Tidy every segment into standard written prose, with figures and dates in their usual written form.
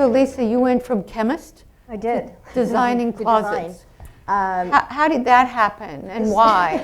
So Lisa, you went from chemist I did. to designing To closets. design. How did that happen and why?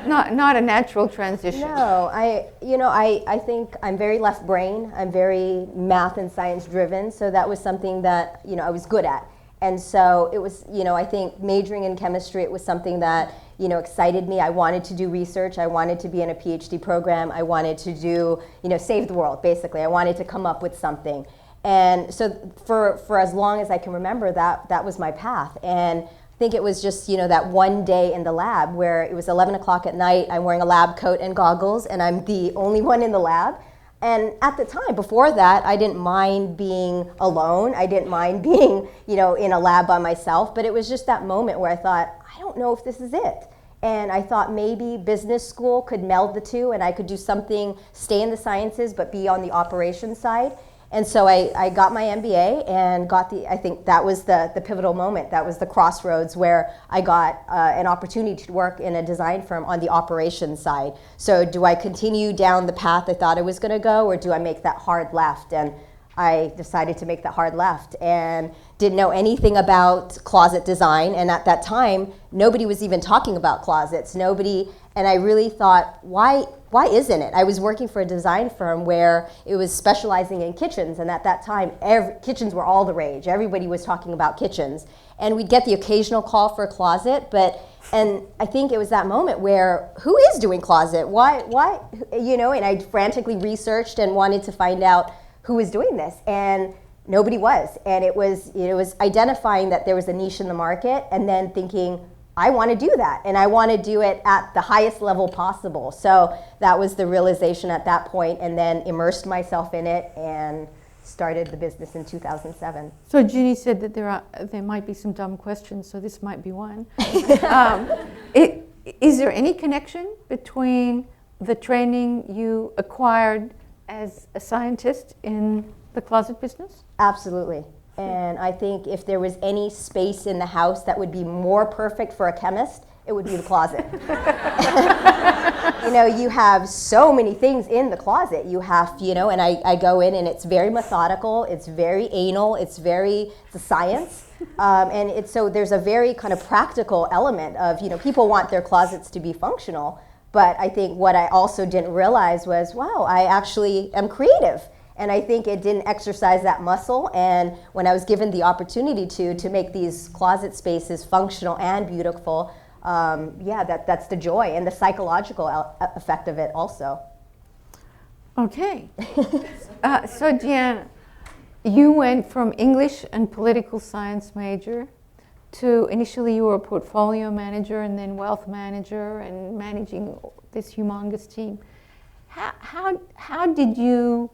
Not a natural transition. No, I think I'm very left brain. I'm very math and science driven. So that was something that, I was good at. And so it was, I think majoring in chemistry, it was something that, excited me. I wanted to do research. I wanted to be in a PhD program. I wanted to do, save the world, basically. I wanted to come up with something. And so for as long as I can remember, that was my path. And I think it was just, that one day in the lab where it was 11 o'clock at night, I'm wearing a lab coat and goggles, and I'm the only one in the lab. And at the time, before that, I didn't mind being alone. I didn't mind being, in a lab by myself. But it was just that moment where I thought, I don't know if this is it. And I thought maybe business school could meld the two, and I could do something, stay in the sciences, but be on the operations side. And so I got my MBA and I think that was the pivotal moment. That was the crossroads where I got an opportunity to work in a design firm on the operations side. So do I continue down the path I thought I was going to go, or do I make that hard left? And I decided to make that hard left and didn't know anything about closet design. And at that time, nobody was even talking about closets. And I really thought, why isn't it? I was working for a design firm where it was specializing in kitchens, and at that time, kitchens were all the rage. Everybody was talking about kitchens. And we'd get the occasional call for a closet, and I think it was that moment where, who is doing closet? Why, and I frantically researched and wanted to find out who was doing this, and nobody was. And it was identifying that there was a niche in the market, and then thinking, I want to do that, and I want to do it at the highest level possible. So that was the realization at that point, and then immersed myself in it and started the business in 2007. So Ginny said that there might be some dumb questions, so this might be one. Is there any connection between the training you acquired as a scientist in the closet business? Absolutely. And I think if there was any space in the house that would be more perfect for a chemist, it would be the closet. You have so many things in the closet. You have, and I go in and it's very methodical, it's very anal, it's a science. So there's a very kind of practical element of, people want their closets to be functional. But I think what I also didn't realize was, wow, I actually am creative. And I think it didn't exercise that muscle. And when I was given the opportunity to make these closet spaces functional and beautiful, that's the joy and the psychological effect of it also. Okay. So Deanna, you went from English and political science major to initially you were a portfolio manager and then wealth manager and managing this humongous team. How did you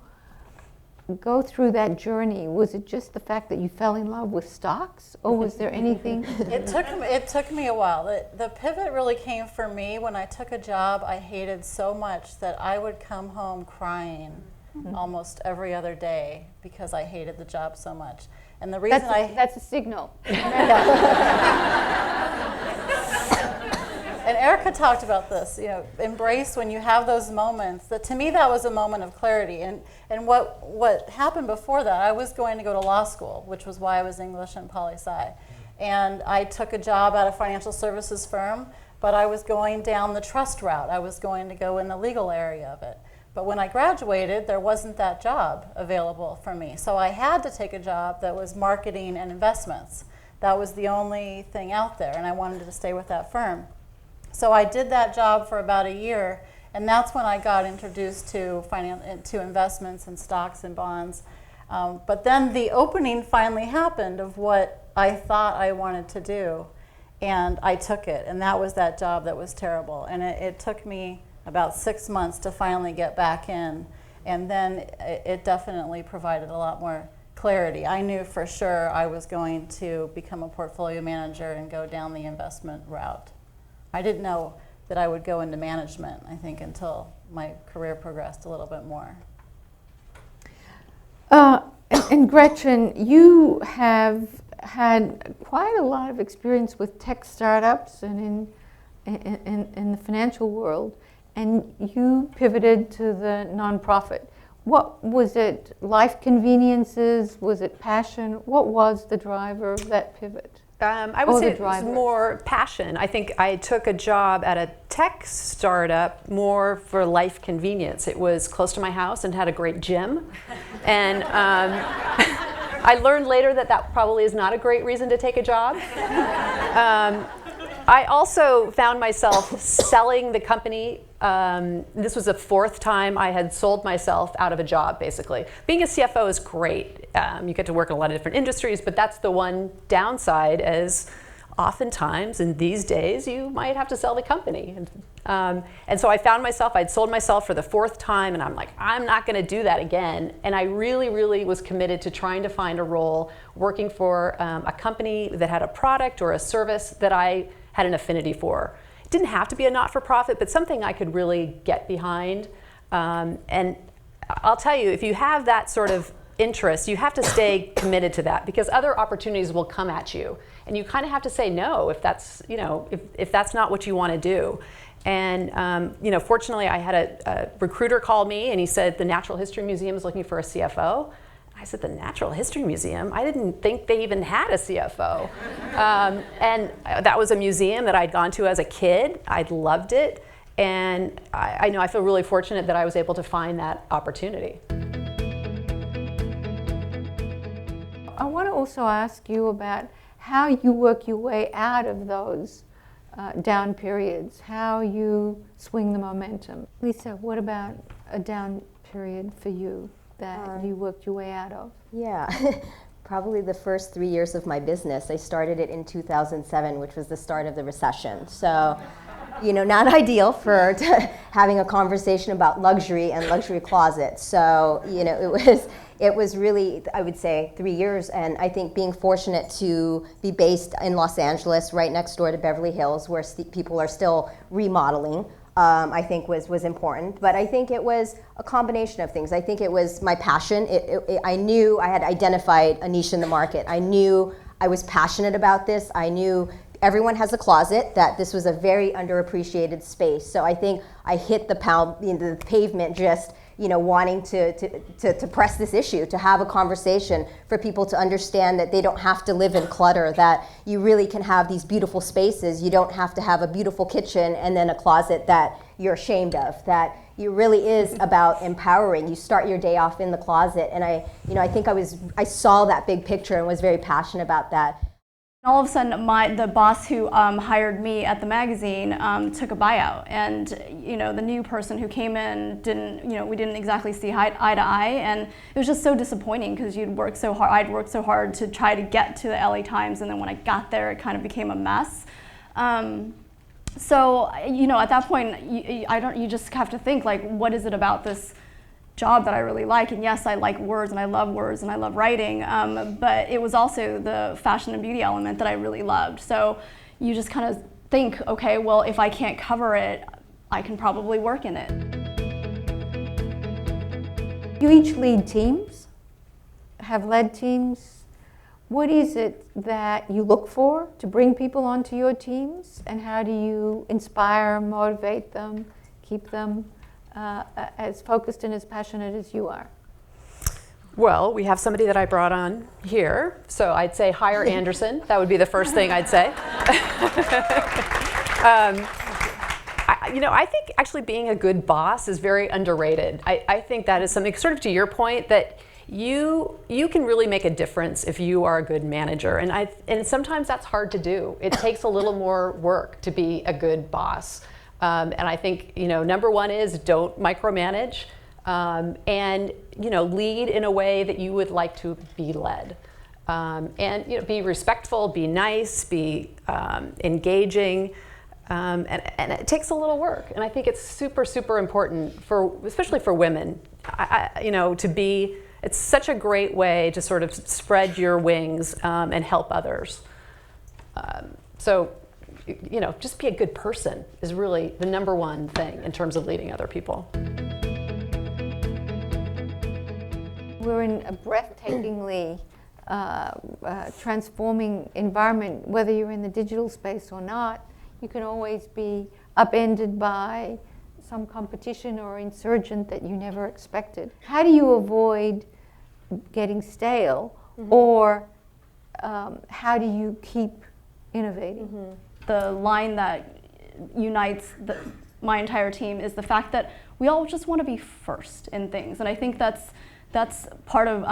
go through that journey? Was it just the fact that you fell in love with stocks, or was there anything? It took me a while. The pivot really came for me when I took a job I hated so much that I would come home crying almost every other day because I hated the job so much. And the reason that's a signal. And Erica talked about this, embrace when you have those moments. To me, that was a moment of clarity. And what happened before that, I was going to go to law school, which was why I was English and poli-sci. And I took a job at a financial services firm, but I was going down the trust route. I was going to go in the legal area of it. But when I graduated, there wasn't that job available for me. So I had to take a job that was marketing and investments. That was the only thing out there, and I wanted to stay with that firm. So I did that job for about a year, and that's when I got introduced to investments and stocks and bonds. But then the opening finally happened of what I thought I wanted to do, and I took it, and that was that job that was terrible. And it took me about 6 months to finally get back in, and then it definitely provided a lot more clarity. I knew for sure I was going to become a portfolio manager and go down the investment route. I didn't know that I would go into management, I think, until my career progressed a little bit more. And Gretchen, you have had quite a lot of experience with tech startups and in the financial world, and you pivoted to the nonprofit. What was it? Life conveniences? Was it passion? What was the driver of that pivot? I would say it was more passion. I think I took a job at a tech startup more for life convenience. It was close to my house and had a great gym. And I learned later that that probably is not a great reason to take a job. I also found myself selling the company. This was the fourth time I had sold myself out of a job, basically. Being a CFO is great. You get to work in a lot of different industries, but that's the one downside, is oftentimes in these days you might have to sell the company. And so I found myself, I'd sold myself for the fourth time, and I'm like, I'm not going to do that again. And I really, really was committed to trying to find a role working for a company that had a product or a service that I had an affinity for. It didn't have to be a not-for-profit, but something I could really get behind. And I'll tell you, if you have that sort of interest, you have to stay committed to that, because other opportunities will come at you. And you kind of have to say no if that's, if that's not what you want to do. And fortunately, I had a recruiter call me, and he said the Natural History Museum is looking for a CFO. I said, the Natural History Museum? I didn't think they even had a CFO. And that was a museum that I'd gone to as a kid. I'd loved it. And I feel really fortunate that I was able to find that opportunity. I want to also ask you about how you work your way out of those down periods, how you swing the momentum. Lisa, what about a down period for you that you worked your way out of? Yeah, probably the first 3 years of my business. I started it in 2007, which was the start of the recession. So, not ideal for having a conversation about luxury and luxury closets. So, it was really, I would say, 3 years. And I think being fortunate to be based in Los Angeles, right next door to Beverly Hills, where people are still remodeling, I think was important. But I think it was a combination of things. I think it was my passion. I knew I had identified a niche in the market. I knew I was passionate about this. I knew everyone has a closet, that this was a very underappreciated space. So I think I hit the pavement just wanting to press this issue, to have a conversation for people to understand that they don't have to live in clutter, that you really can have these beautiful spaces. You don't have to have a beautiful kitchen and then a closet that you're ashamed of, that it really is about empowering. You start your day off in the closet. And I think I saw that big picture and was very passionate about that. All of a sudden, the boss who hired me at the magazine took a buyout, and the new person who came in we didn't exactly see eye to eye, and it was just so disappointing, because I'd worked so hard to try to get to the LA Times, and then when I got there, it kind of became a mess. So at that point, you just have to think, like, what is it about this job that I really like? And yes, I like words and I love writing, but it was also the fashion and beauty element that I really loved. So you just kind of think, okay, well, if I can't cover it, I can probably work in it. You each lead teams, have led teams. What is it that you look for to bring people onto your teams, and how do you inspire, motivate them, keep them as focused and as passionate as you are? Well, we have somebody that I brought on here, so I'd say hire Anderson. That would be the first thing I'd say. I think actually being a good boss is very underrated. I think that is something, sort of to your point, that you can really make a difference if you are a good manager, and sometimes that's hard to do. It takes a little more work to be a good boss. And I think, number one is don't micromanage, and, lead in a way that you would like to be led. And, be respectful, be nice, be engaging, and it takes a little work. And I think it's super, super important, especially for women, it's such a great way to sort of spread your wings and help others. Just be a good person is really the number one thing in terms of leading other people. We're in a breathtakingly transforming environment. Whether you're in the digital space or not, you can always be upended by some competition or insurgent that you never expected. How do you avoid getting stale, or how do you keep innovating? The line that unites my entire team is the fact that we all just want to be first in things, and I think that's part of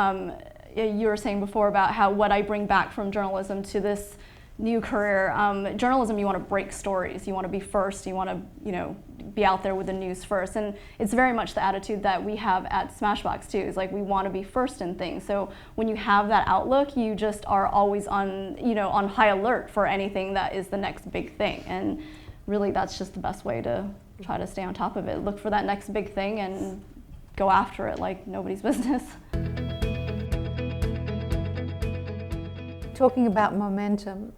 you were saying before about how what I bring back from journalism to this new career. Journalism, you want to break stories, you want to be first, you want to be out there with the news first, and it's very much the attitude that we have at Smashbox too. Is like we want to be first in things. So when you have that outlook, you just are always on on high alert for anything that is the next big thing, and really that's just the best way to try to stay on top of it. Look for that next big thing and go after it like nobody's business. Talking about momentum,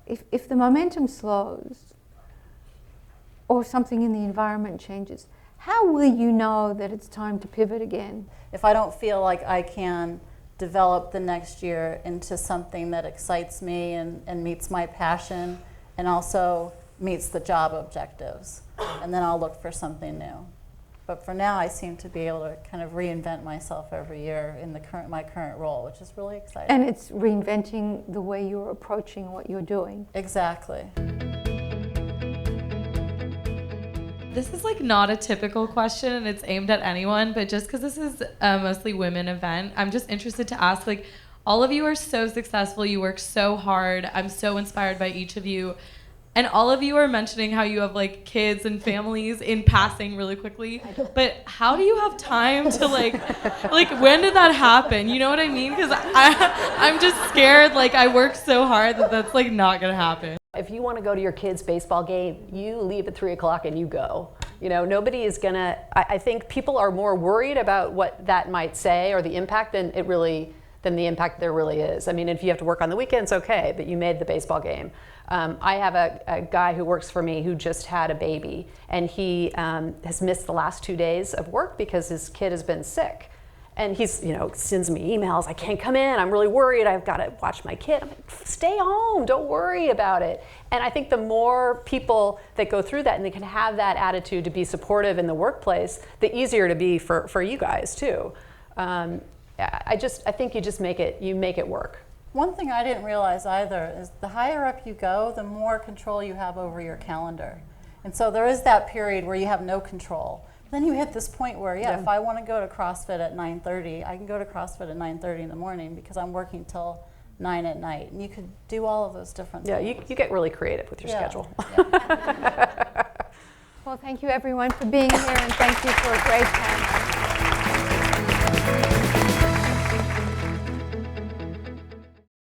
if the momentum slows or something in the environment changes, how will you know that it's time to pivot again? If I don't feel like I can develop the next year into something that excites me and meets my passion and also meets the job objectives, and then I'll look for something new. But for now, I seem to be able to kind of reinvent myself every year in my current role, which is really exciting. And it's reinventing the way you're approaching what you're doing. Exactly. This is like not a typical question, and it's aimed at anyone, but just because this is a mostly women event, I'm just interested to ask, like, all of you are so successful, you work so hard, I'm so inspired by each of you. And all of you are mentioning how you have like kids and families in passing really quickly. But how do you have time to like when did that happen? You know what I mean? Because I'm just scared. Like I work so hard that that's like not gonna happen. If you want to go to your kid's baseball game, you leave at 3 o'clock and you go. Nobody is gonna. I think people are more worried about what that might say or the impact than the impact there really is. I mean, if you have to work on the weekends, okay, but you made the baseball game. I have a guy who works for me who just had a baby, and he has missed the last 2 days of work because his kid has been sick. And he's, sends me emails, I can't come in, I'm really worried, I've got to watch my kid. I'm like, stay home, don't worry about it. And I think the more people that go through that and they can have that attitude to be supportive in the workplace, the easier to be for you guys too. I think you make it work. One thing I didn't realize either is the higher up you go, the more control you have over your calendar. And so there is that period where you have no control. Then you hit this point where, if I want to go to CrossFit at 9:30, I can go to CrossFit at 9:30 in the morning because I'm working till 9 at night. And you could do all of those different things. Yeah, you get really creative with your schedule. Yeah. Well, thank you everyone for being here, and thank you for a great panel.